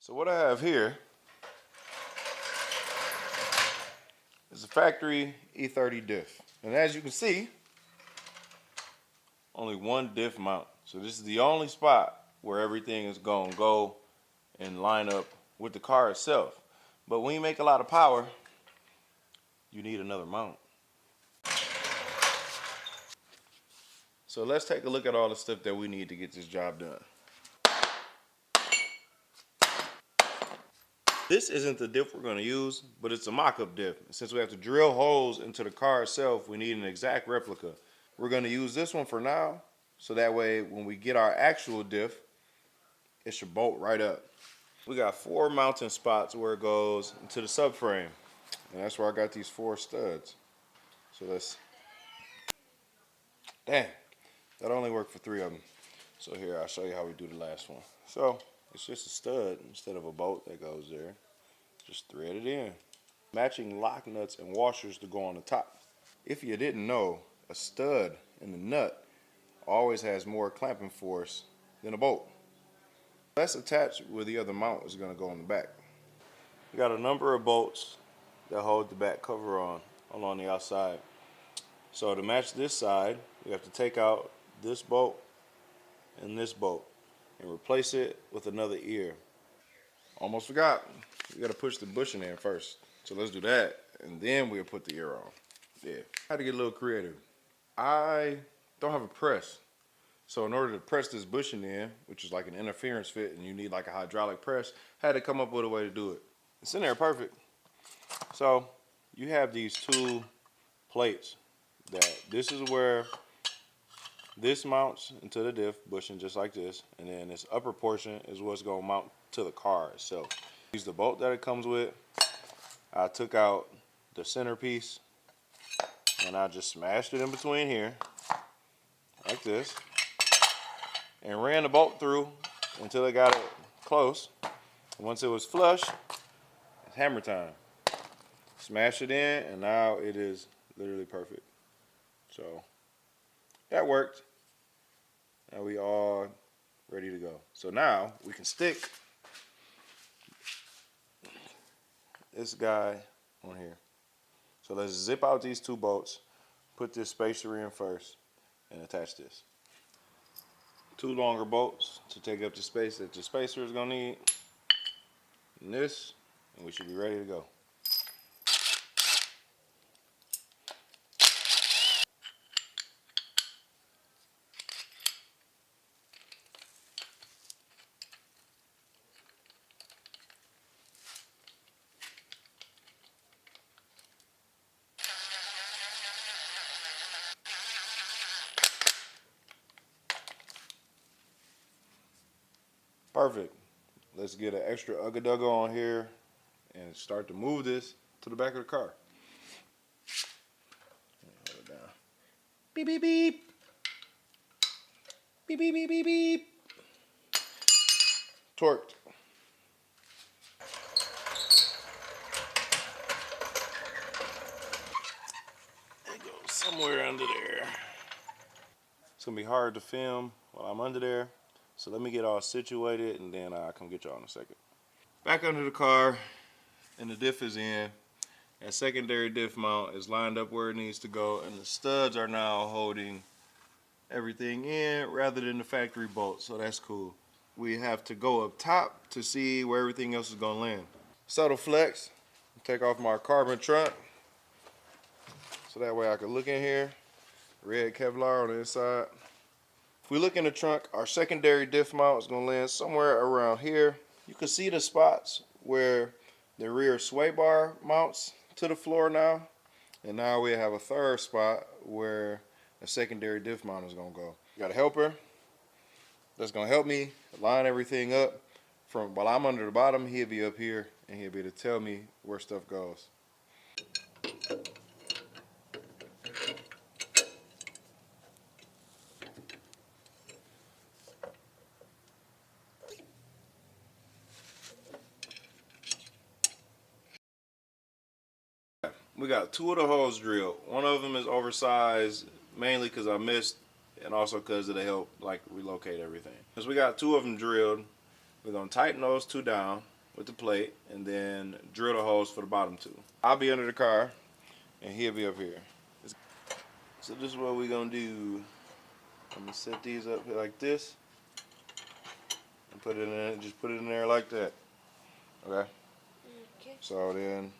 So what I have here is a factory E30 diff. And as you can see, only one diff mount. So this is the only spot where everything is going to go and line up with the car itself. But when you make a lot of power, you need another mount. So let's take a look at all the stuff that we need to get this job done. This isn't the diff we're going to use, but it's a mock-up diff. Since we have to drill holes into the car itself, we need an exact replica. We're going to use this one for now, so that way when we get our actual diff, it should bolt right up. We got 4 mounting spots where it goes into the subframe, and that's where I got these 4 studs. So dang, that only worked for 3 of them. So here, I'll show you how we do the last one. So it's just a stud instead of a bolt that goes there. Just thread it in. Matching lock nuts and washers to go on the top. If you didn't know, a stud in the nut always has more clamping force than a bolt. That's attached where the other mount is going to go on the back. We got a number of bolts that hold the back cover on along the outside. So to match this side, we have to take out this bolt and this bolt and replace it with another ear. Almost forgot. We got to push the bushing in first. So let's do that, and then we'll put the ear on. Yeah. I had to get a little creative. I don't have a press. So in order to press this bushing in, which is like an interference fit, and you need like a hydraulic press, I had to come up with a way to do it. It's in there perfect. So you have these 2 plates that this is where this mounts into the diff bushing just like this, and then this upper portion is what's going to mount to the car itself. Use the bolt that it comes with. I took out the centerpiece and I just smashed it in between here like this and ran the bolt through until I got it close. Once it was flush, it's hammer time. Smash it in, and now it is literally perfect. So that worked. Now we all ready to go. So now we can stick this guy on here. So let's zip out these 2 bolts, put this spacer in first, and attach this. 2 longer bolts to take up the space that the spacer is gonna need. And this, and we should be ready to go. Perfect. Let's get an extra ugga-dugga on here and start to move this to the back of the car. Hold it down. Beep, beep, beep. Beep, beep, beep, beep, beep. Torqued. It goes somewhere under there. It's going to be hard to film while I'm under there. So let me get all situated, and then I'll come get y'all in a second. Back under the car, and the diff is in. That secondary diff mount is lined up where it needs to go, and the studs are now holding everything in rather than the factory bolt, so that's cool. We have to go up top to see where everything else is gonna land. Subtle flex, take off my carbon trunk, so that way I can look in here. Red Kevlar on the inside. If we look in the trunk, our secondary diff mount is going to land somewhere around here. You can see the spots where the rear sway bar mounts to the floor now. And now we have a third spot where the secondary diff mount is going to go. Got a helper that's going to help me line everything up. From while I'm under the bottom, he'll be up here and he'll be able to tell me where stuff goes. We got 2 of the holes drilled. One of them is oversized, mainly because I missed, and also because it'll help like relocate everything. Because we got 2 of them drilled, we're gonna tighten those 2 down, with the plate and then drill the holes for the bottom two. I'll be under the car and he'll be up here. So this is what we're gonna do. I'm gonna set these up here like this and put it in there, just put it in there like that. Okay? Okay. So then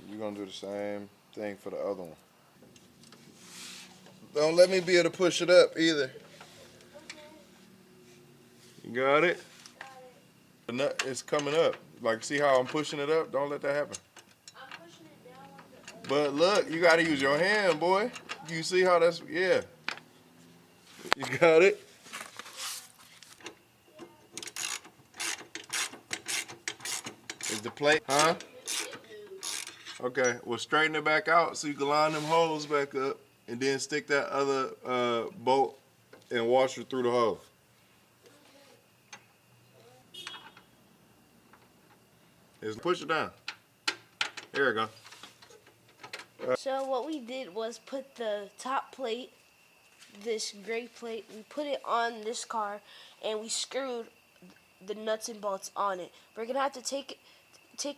you're gonna do the same thing for the other one. Don't let me be able to push it up either. You got it? The nut is coming up. Like, see how I'm pushing it up? Don't let that happen. I'm pushing it down like the But look, you gotta use your hand, boy. You see how that's, yeah. You got it? Is the plate, huh? Okay, well straighten it back out so you can line them holes back up and then stick that other bolt and washer through the hole. Just push it down. There we go. So what we did was put the top plate, this gray plate, we put it on this car and we screwed the nuts and bolts on it. We're gonna have to take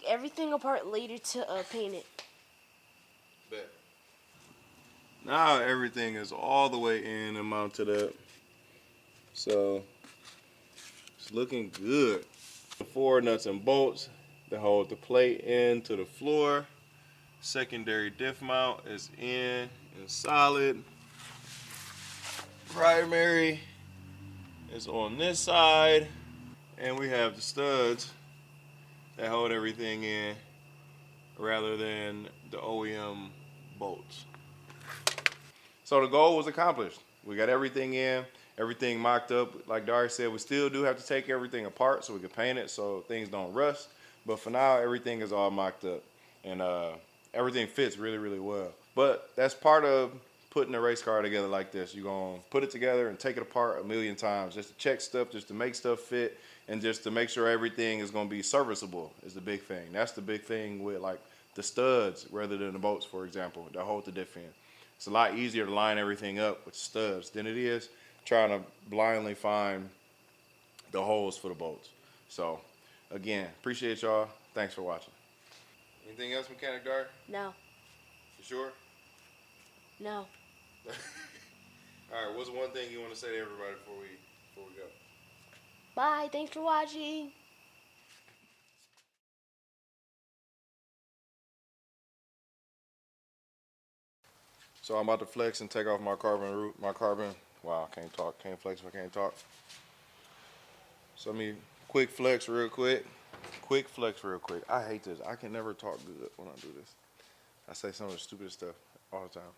everything apart later to paint it. Bet. Now everything is all the way in and mounted up. So it's looking good. The 4 nuts and bolts that hold the plate into the floor. Secondary diff mount is in and solid. Primary is on this side. And we have the studs that hold everything in rather than the OEM bolts. So the goal was accomplished. We got everything in, everything mocked up. Like Dari said, we still do have to take everything apart so we can paint it so things don't rust. But for now, everything is all mocked up. And everything fits really, really well. But that's part of putting a race car together like this. You're going to put it together and take it apart a million times just to check stuff, just to make stuff fit, and just to make sure everything is going to be serviceable is the big thing. That's the big thing with like the studs rather than the bolts, for example, that hold the diff in. It's a lot easier to line everything up with studs than it is trying to blindly find the holes for the bolts. So, again, appreciate y'all. Thanks for watching. Anything else, Mechanic Dart? No. You sure? No. All right, what's one thing you want to say to everybody before we go? Bye. Thanks for watching. So I'm about to flex and take off my carbon root. Wow, I can't talk. Can't flex if I can't talk. So let me quick flex real quick. Quick flex real quick. I hate this. I can never talk good when I do this. I say some of the stupidest stuff all the time.